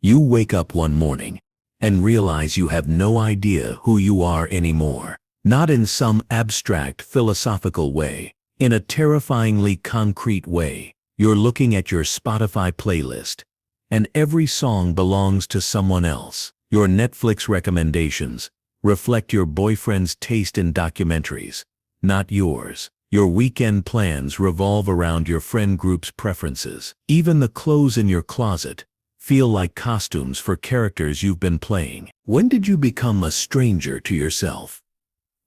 You wake up one morning and realize you have no idea who you are anymore. Not in some abstract philosophical way, in a terrifyingly concrete way. You're looking at your Spotify playlist, and every song belongs to someone else. Your Netflix recommendations reflect your boyfriend's taste in documentaries, not yours. Your weekend plans revolve around your friend group's preferences. Even the clothes in your closet feel like costumes for characters you've been playing. When did you become a stranger to yourself?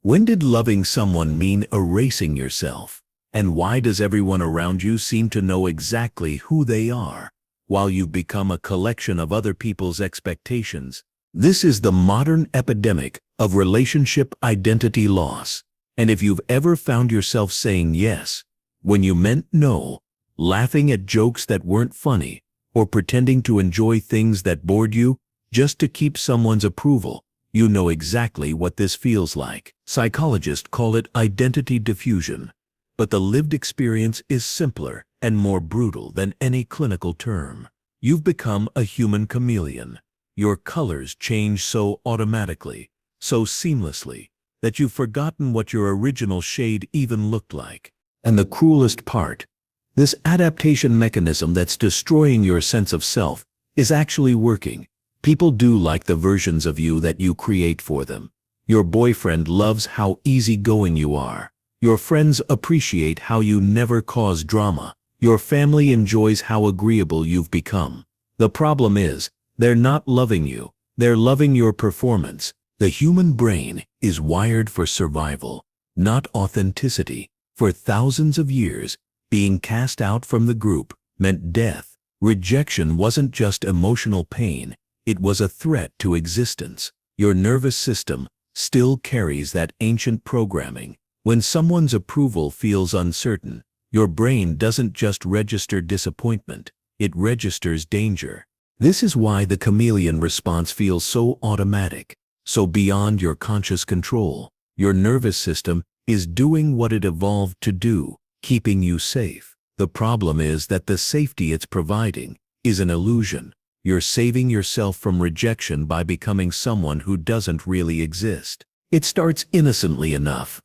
When did loving someone mean erasing yourself? And why does everyone around you seem to know exactly who they are, while you've become a collection of other people's expectations? This is the modern epidemic of relationship identity loss. And if you've ever found yourself saying yes when you meant no, laughing at jokes that weren't funny, or pretending to enjoy things that bored you just to keep someone's approval, you know exactly what this feels like. Psychologists call it identity diffusion, but the lived experience is simpler and more brutal than any clinical term. You've become a human chameleon. Your colors change so automatically, so seamlessly, that you've forgotten what your original shade even looked like. And the cruelest part, this adaptation mechanism that's destroying your sense of self is actually working. People do like the versions of you that you create for them. Your boyfriend loves how easygoing you are. Your friends appreciate how you never cause drama. Your family enjoys how agreeable you've become. The problem is, they're not loving you. They're loving your performance. The human brain is wired for survival, not authenticity. For thousands of years, being cast out from the group meant death. Rejection wasn't just emotional pain, it was a threat to existence. Your nervous system still carries that ancient programming. When someone's approval feels uncertain, your brain doesn't just register disappointment, it registers danger. This is why the chameleon response feels so automatic, so beyond your conscious control. Your nervous system is doing what it evolved to do, keeping you safe. The problem is that the safety it's providing is an illusion. You're saving yourself from rejection by becoming someone who doesn't really exist. It starts innocently enough.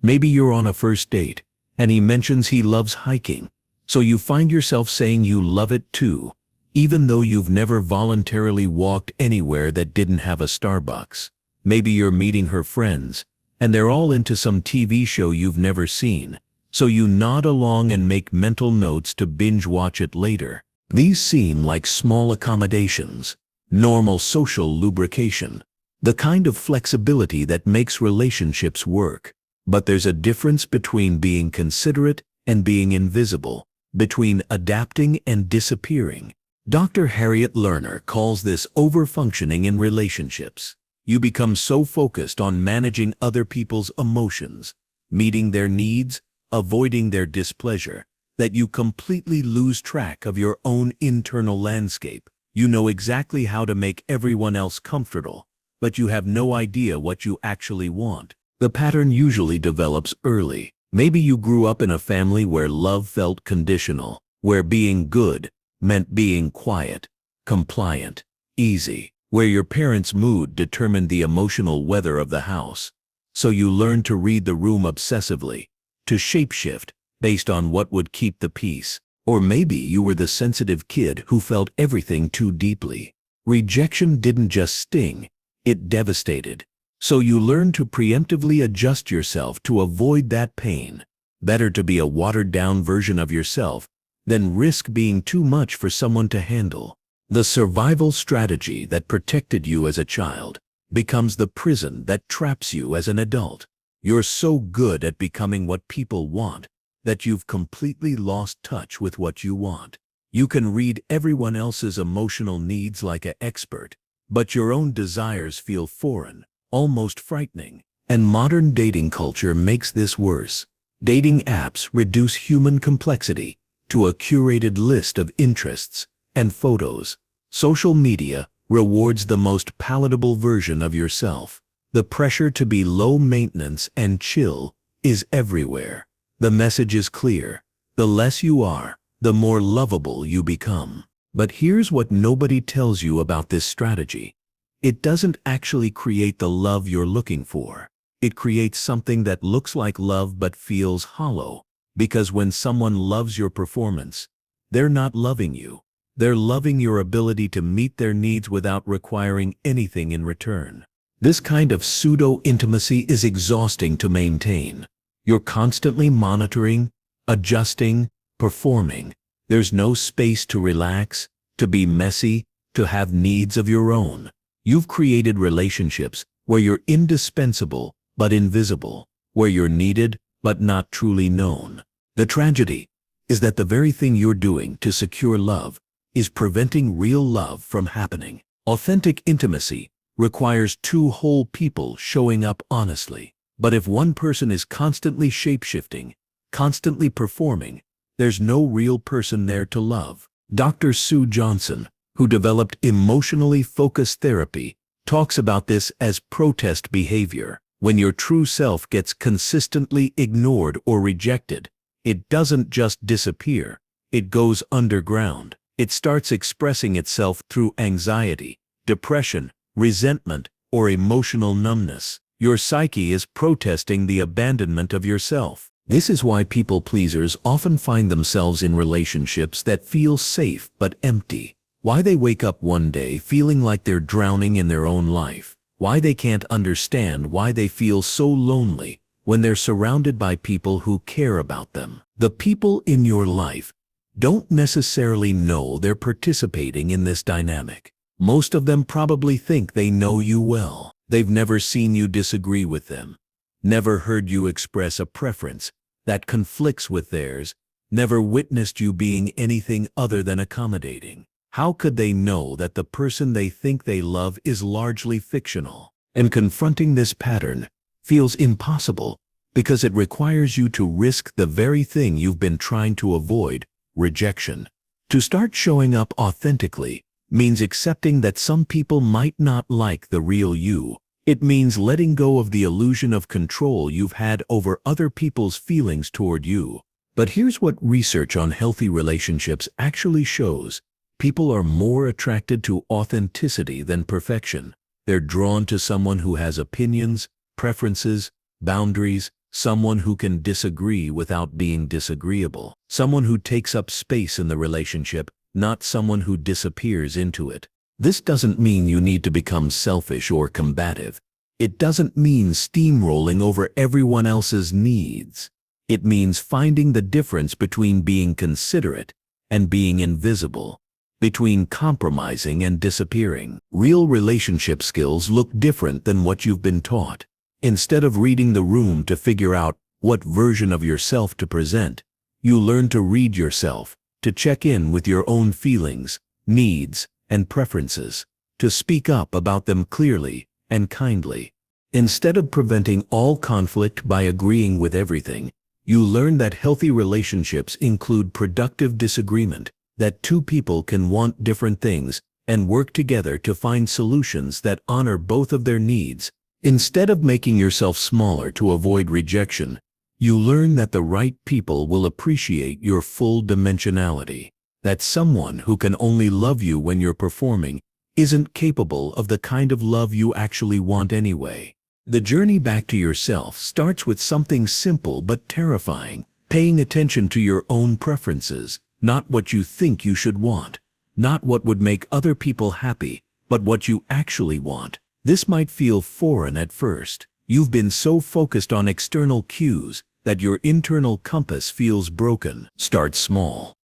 Maybe you're on a first date, and he mentions he loves hiking, so you find yourself saying you love it too, even though you've never voluntarily walked anywhere that didn't have a Starbucks. Maybe you're meeting her friends, and they're all into some TV show you've never seen, so you nod along and make mental notes to binge watch it later. These seem like small accommodations, normal social lubrication, the kind of flexibility that makes relationships work. But there's a difference between being considerate and being invisible, between adapting and disappearing. Dr. Harriet Lerner calls this overfunctioning in relationships. You become so focused on managing other people's emotions, meeting their needs, avoiding their displeasure, that you completely lose track of your own internal landscape. You know exactly how to make everyone else comfortable, but you have no idea what you actually want. The pattern usually develops early. Maybe you grew up in a family where love felt conditional, where being good meant being quiet, compliant, easy, where your parents' mood determined the emotional weather of the house. So you learned to read the room obsessively, to shapeshift based on what would keep the peace. Or maybe you were the sensitive kid who felt everything too deeply. Rejection didn't just sting, it devastated. So you learned to preemptively adjust yourself to avoid that pain. Better to be a watered-down version of yourself than risk being too much for someone to handle. The survival strategy that protected you as a child becomes the prison that traps you as an adult. You're so good at becoming what people want that you've completely lost touch with what you want. You can read everyone else's emotional needs like an expert, but your own desires feel foreign, almost frightening. And modern dating culture makes this worse. Dating apps reduce human complexity to a curated list of interests and photos. Social media rewards the most palatable version of yourself. The pressure to be low maintenance and chill is everywhere. The message is clear. The less you are, the more lovable you become. But here's what nobody tells you about this strategy. It doesn't actually create the love you're looking for. It creates something that looks like love but feels hollow. Because when someone loves your performance, they're not loving you. They're loving your ability to meet their needs without requiring anything in return. This kind of pseudo-intimacy is exhausting to maintain. You're constantly monitoring, adjusting, performing. There's no space to relax, to be messy, to have needs of your own. You've created relationships where you're indispensable but invisible, where you're needed but not truly known. The tragedy is that the very thing you're doing to secure love is preventing real love from happening. Authentic intimacy requires two whole people showing up honestly. But if one person is constantly shape-shifting, constantly performing, there's no real person there to love. Dr. Sue Johnson, who developed emotionally focused therapy, talks about this as protest behavior. When your true self gets consistently ignored or rejected, it doesn't just disappear, it goes underground. It starts expressing itself through anxiety, depression, resentment, or emotional numbness. Your psyche is protesting the abandonment of yourself. This is why people pleasers often find themselves in relationships that feel safe but empty. Why they wake up one day feeling like they're drowning in their own life. Why they can't understand why they feel so lonely when they're surrounded by people who care about them. The people in your life don't necessarily know they're participating in this dynamic. Most of them probably think they know you well. They've never seen you disagree with them, never heard you express a preference that conflicts with theirs, never witnessed you being anything other than accommodating. How could they know that the person they think they love is largely fictional? And confronting this pattern feels impossible because it requires you to risk the very thing you've been trying to avoid: rejection. To start showing up authentically means accepting that some people might not like the real you. It means letting go of the illusion of control you've had over other people's feelings toward you. But here's what research on healthy relationships actually shows. People are more attracted to authenticity than perfection. They're drawn to someone who has opinions, preferences, boundaries, someone who can disagree without being disagreeable, someone who takes up space in the relationship, not someone who disappears into it. This doesn't mean you need to become selfish or combative. It doesn't mean steamrolling over everyone else's needs. It means finding the difference between being considerate and being invisible, between compromising and disappearing. Real relationship skills look different than what you've been taught. Instead of reading the room to figure out what version of yourself to present, you learn to read yourself, to check in with your own feelings, needs, and preferences, to speak up about them clearly and kindly. Instead of preventing all conflict by agreeing with everything, you learn that healthy relationships include productive disagreement, that two people can want different things and work together to find solutions that honor both of their needs. Instead of making yourself smaller to avoid rejection, you learn that the right people will appreciate your full dimensionality, that someone who can only love you when you're performing isn't capable of the kind of love you actually want anyway. The journey back to yourself starts with something simple but terrifying: paying attention to your own preferences, not what you think you should want, not what would make other people happy, but what you actually want. This might feel foreign at first. You've been so focused on external cues that your internal compass feels broken. Start small.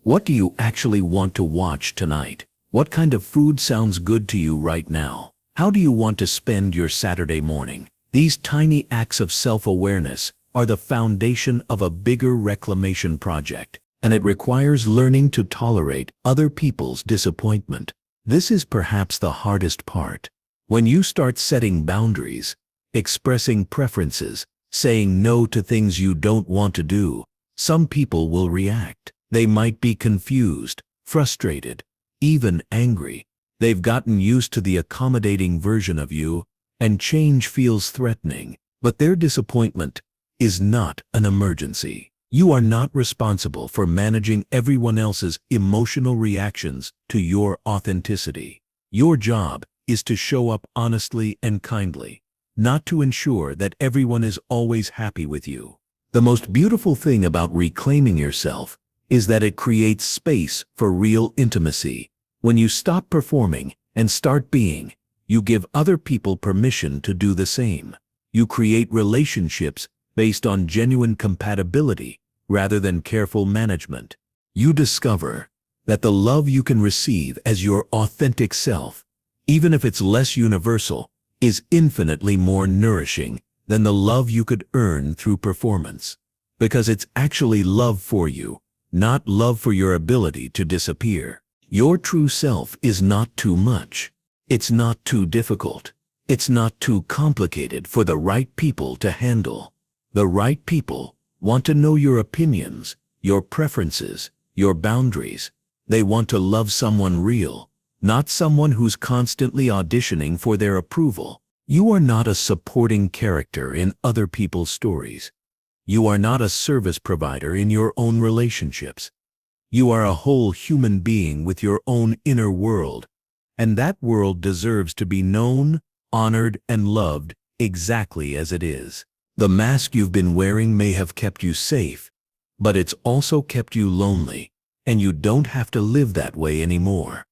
What do you actually want to watch tonight? What kind of food sounds good to you right now? How do you want to spend your Saturday morning? These tiny acts of self-awareness are the foundation of a bigger reclamation project, and it requires learning to tolerate other people's disappointment. This is perhaps the hardest part. When you start setting boundaries, expressing preferences, saying no to things you don't want to do, some people will react. They might be confused, frustrated, even angry. They've gotten used to the accommodating version of you, and change feels threatening. But their disappointment is not an emergency. You are not responsible for managing everyone else's emotional reactions to your authenticity. Your job is to show up honestly and kindly, not to ensure that everyone is always happy with you. The most beautiful thing about reclaiming yourself is that it creates space for real intimacy. When you stop performing and start being, you give other people permission to do the same. You create relationships based on genuine compatibility rather than careful management. You discover that the love you can receive as your authentic self, even if it's less universal, is infinitely more nourishing than the love you could earn through performance. Because it's actually love for you, not love for your ability to disappear. Your true self is not too much. It's not too difficult. It's not too complicated for the right people to handle. The right people want to know your opinions, your preferences, your boundaries. They want to love someone real, not someone who's constantly auditioning for their approval. You are not a supporting character in other people's stories. You are not a service provider in your own relationships. You are a whole human being with your own inner world, and that world deserves to be known, honored, and loved exactly as it is. The mask you've been wearing may have kept you safe, but it's also kept you lonely, and you don't have to live that way anymore.